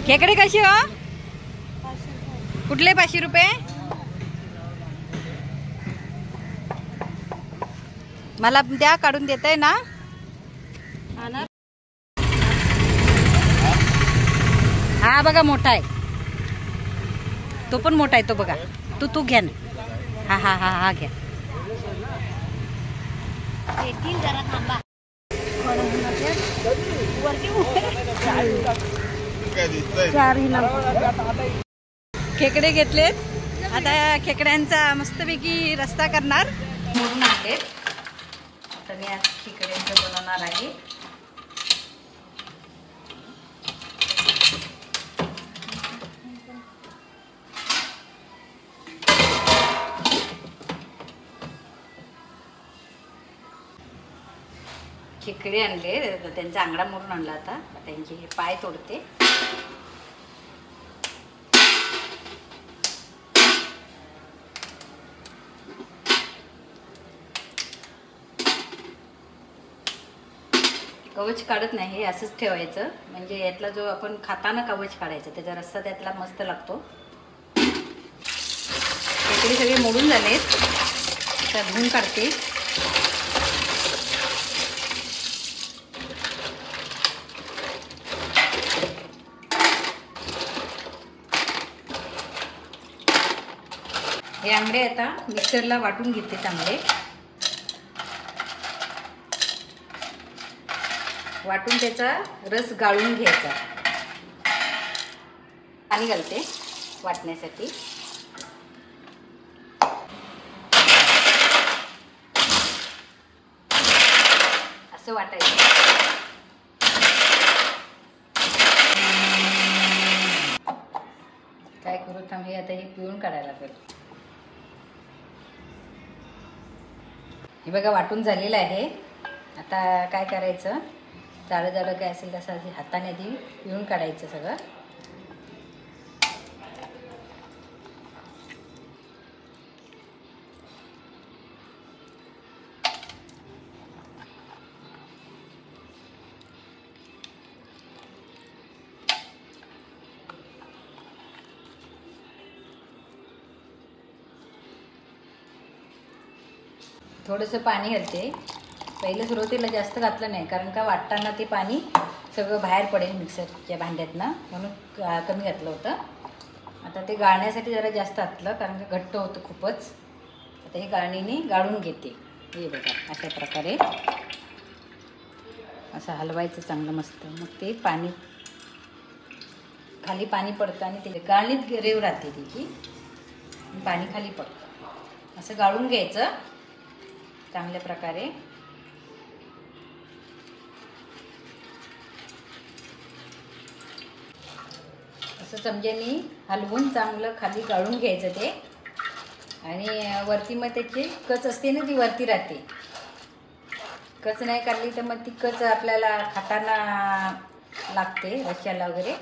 खेकडे कशी हो? कुठले 500 रुपये? मला द्या, काढून देताय ना? हा बघा मोठा आहे, तो पण मोठा आहे तो बघा. तू घ्या ना. हा हा हा हा घ्या. जरा थांबा. खेकडे घेतलेत. आता खेकड्यांचा मस्तपैकी रस्ता करणार. म्हणून आणले. आता मी आज खेकड्यांचं बनवणार आहे. खेकडे आणले, त्यांचा आंगडा मोडून आणला. आता त्यांचे हे पाय तोडते. कवच काढत नाही, हे असंच ठेवायचं. म्हणजे यातला जो आपण खाताना कवच काढायचं, त्याचा रस्सा त्यातला मस्त लागतो. खेकडे सगळे मोडून झालेत. आता धुवून काढते. हे आंबे आता मिक्सरला वाटून घेते चांगले. वाटून त्याचा रस गाळून घ्यायचा. पाणी घालते वाटण्यासाठी. असं वाटायचं. काय करू थांब, हे आता हे पिळून काढायला पाहिजे. हे बघा वाटून झालेलं आहे. आता काय करायचं, जाडं जाडं काय असेल तसं हाताने आधी पिळून काढायचं सगळं. थोडंसं पाणी घालते. पहिलं सुरुवातीला जास्त घातलं नाही, कारण का वाटताना ते पाणी सगळं बाहेर पडेल मिक्सरच्या भांड्यातनं, म्हणून कमी घातलं होतं. आता ते गाळण्यासाठी जरा जास्त घातलं, कारण का घट्ट होतं खूपच. आता हे गाळणीने गाळून घेते. हे बघा अशा प्रकारे असं हलवायचं चांगलं मस्त. मग ते पाणी खाली पाणी पडतं आणि ते गाळणीत रेव राहते त्याची, पाणी खाली पडतं. असं गाळून घ्यायचं चांगल्या प्रकारे. असं चमच्याने हलवून चांगलं खाली गाळून घ्यायचं ते. आणि वरती मग त्याची कच असते ना, ती वरती राहते. कच नाही काढली तर मग ती कच आपल्याला खाताना लागते रश्श्याला वगैरे.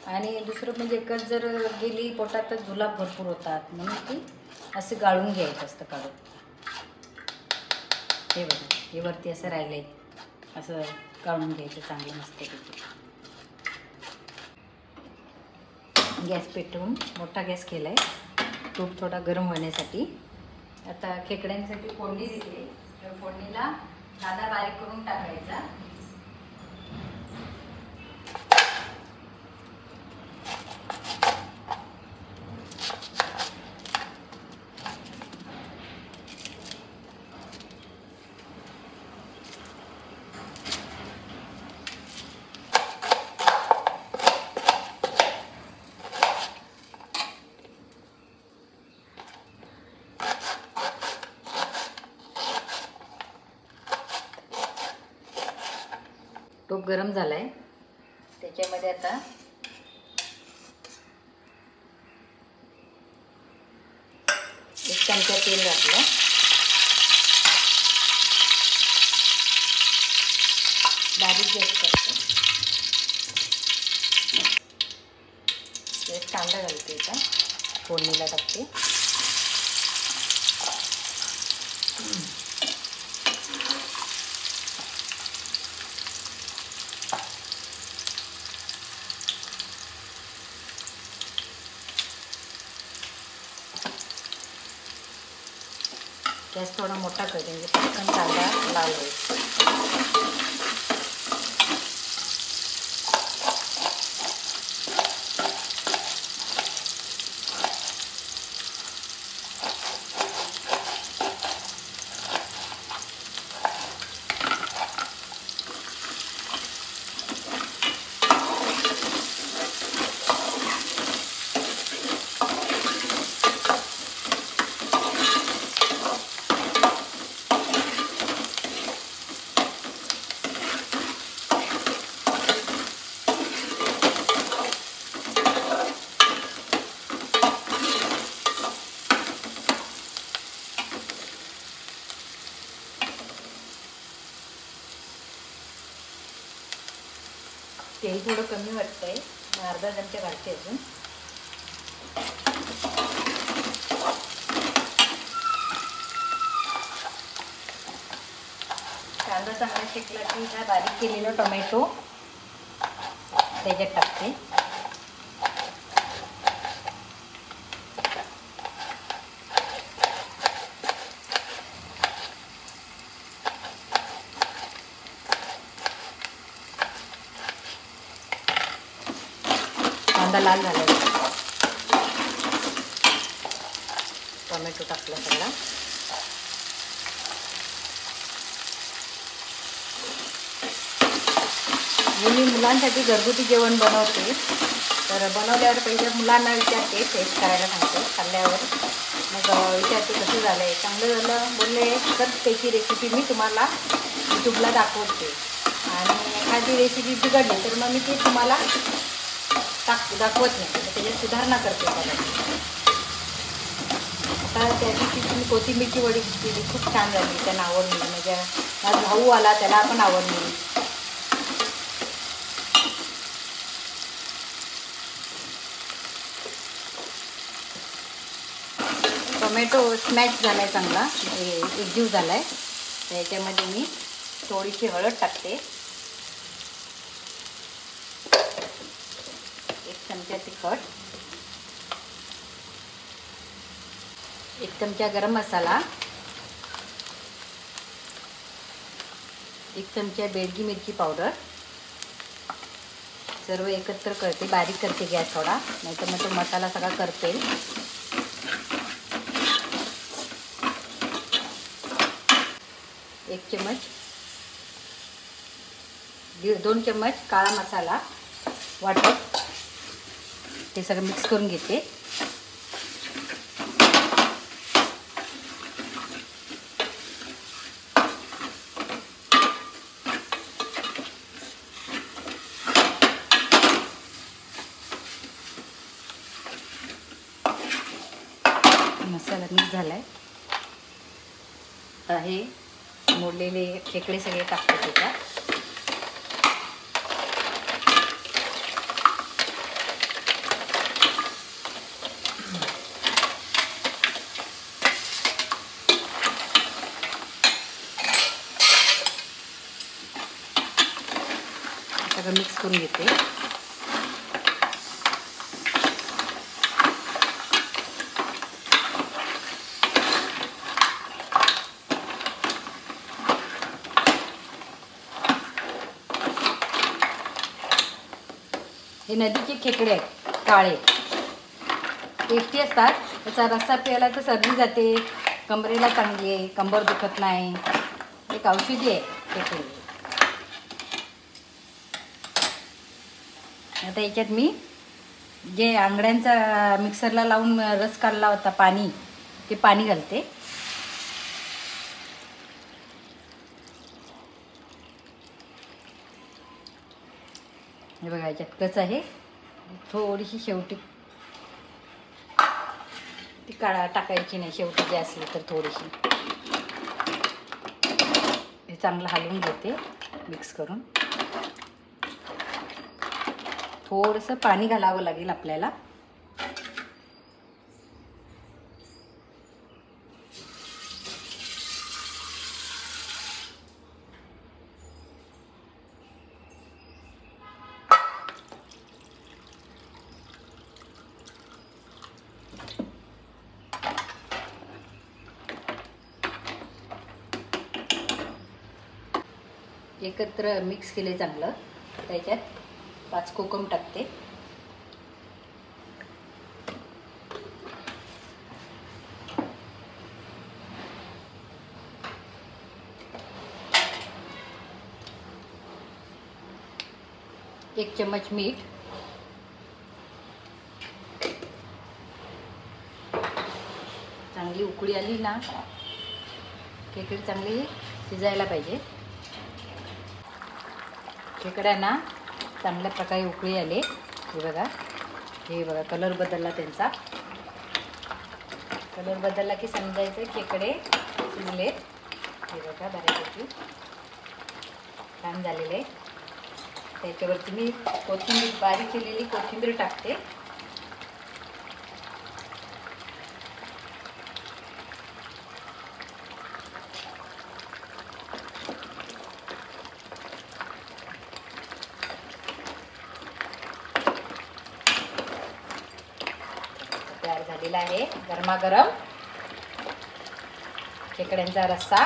आणि दुसरं म्हणजे कच जर गेली पोटात तर जुलाब भरपूर होतात, म्हणून ती असं गाळून घ्यायचं असतं काढून. हे बघा हे वरती असं राहिलंय, असं काढून घ्यायचं चांगलं मस्त. गॅस पेटवून मोठा गॅस केला आहे, तूप थोडा गरम होण्यासाठी. आता खेकड्यांसाठी फोडणी देते. तर फोडणीला कांदा बारीक करून टाकायचा. टोप गरम झालाय, त्याच्यामध्ये आता एक चमचा तेल घातलं. बारीक गॅस करते. एक कांदा घालते, आता फोडणीला टाकते. गॅस थोडा मोठा करते म्हणजे पटकन कांदा लाल होईल. तेल थोडं कमी वाटतंय, अर्धा चमचा घालते अजून. कांदा चांगला शेकला की हा बारीक केलेला टोमॅटो त्याच्यात टाकते. कांदा लाल झाला, टोमॅटो टाकला सगळा. मी मुलांसाठी घरगुती जेवण बनवते, तर बनवल्यावर पहिले मुलांना विचारते, टेस्ट करायला सांगते. खाल्ल्यावर मग विचारते कसं झालं आहे, चांगलं झालं बोलले तर त्याची रेसिपी मी तुम्हाला यूट्यूबला दाखवते. आणि एखादी रेसिपी बिघडली तर मग मी ती तुम्हाला दाखवत नाही, त्याच्यात सुधारणा करते. आता त्या दिवशी मी कोथिंबीरची वडी केली, खूप छान झाली, त्यांना आवडली. म्हणजे माझा भाऊ आला, त्याला पण आवडली. टोमॅटो स्मॅश झाला आहे, चांगला एकजीव झाला आहे. त्याच्यामध्ये मी थोडीशी हळद टाकते, 1 चमचा तिखट, 1 चमचा गरम मसाला, 1 चमचा बेडगी मिरची पावडर. सर्व एकत्र करते, बारीक करते गॅस थोडा, नाहीतर मग तो मसाला सगळा करते. 1 चम्मच, 2 चम्मच काळा मसाला वाटप, ते सगळं मिक्स करून घेते. मसाला मिक्स झालाय, हे मोडलेले खेकडे सगळे टाकते त्याच्यात. सगळं मिक्स करून घेते. हे नदीचे खेकडे आहेत, काळे, टेस्टी असतात. त्याचा रस्सा प्यायला तर सर्दी जाते, कमरेला चांगली आहे, कंबर दुखत नाही, एक औषधी आहे खेकडे. आता याच्यात मी जे आंगड्यांचा मिक्सरला लावून रस काढला होता पाणी, ते पाणी घालते. हे बघा, याच्यात कच आहे, थोडीशी शेवटी ती टाकायची नाही, शेवटी जे असली तर थोडीशी. हे चांगलं हलवून घेते मिक्स करून. थोडंसं पाणी घालावं लागेल आपल्याला. एकत्र मिक्स केले चांगलं. त्याच्यात 5 कोकम टाकते. एक चम्मच मीठ. चांगली उकळी आली ना, खेकडे चांगली शिजायला पाहिजे. खेकड्यांना चांगल्या प्रकारे उकळी आले. हे बघा कलर बदलला त्यांचा. कलर बदलला की समजायचं खेकडे शिजले. हे बघा बऱ्यापैकी छान झालेले. त्याच्यावरती मी कोथिंबीर, बारीक केलेली कोथिंबीर टाकते. तयार झालेला आहे गरमागरम खेकड्यांचा रस्सा.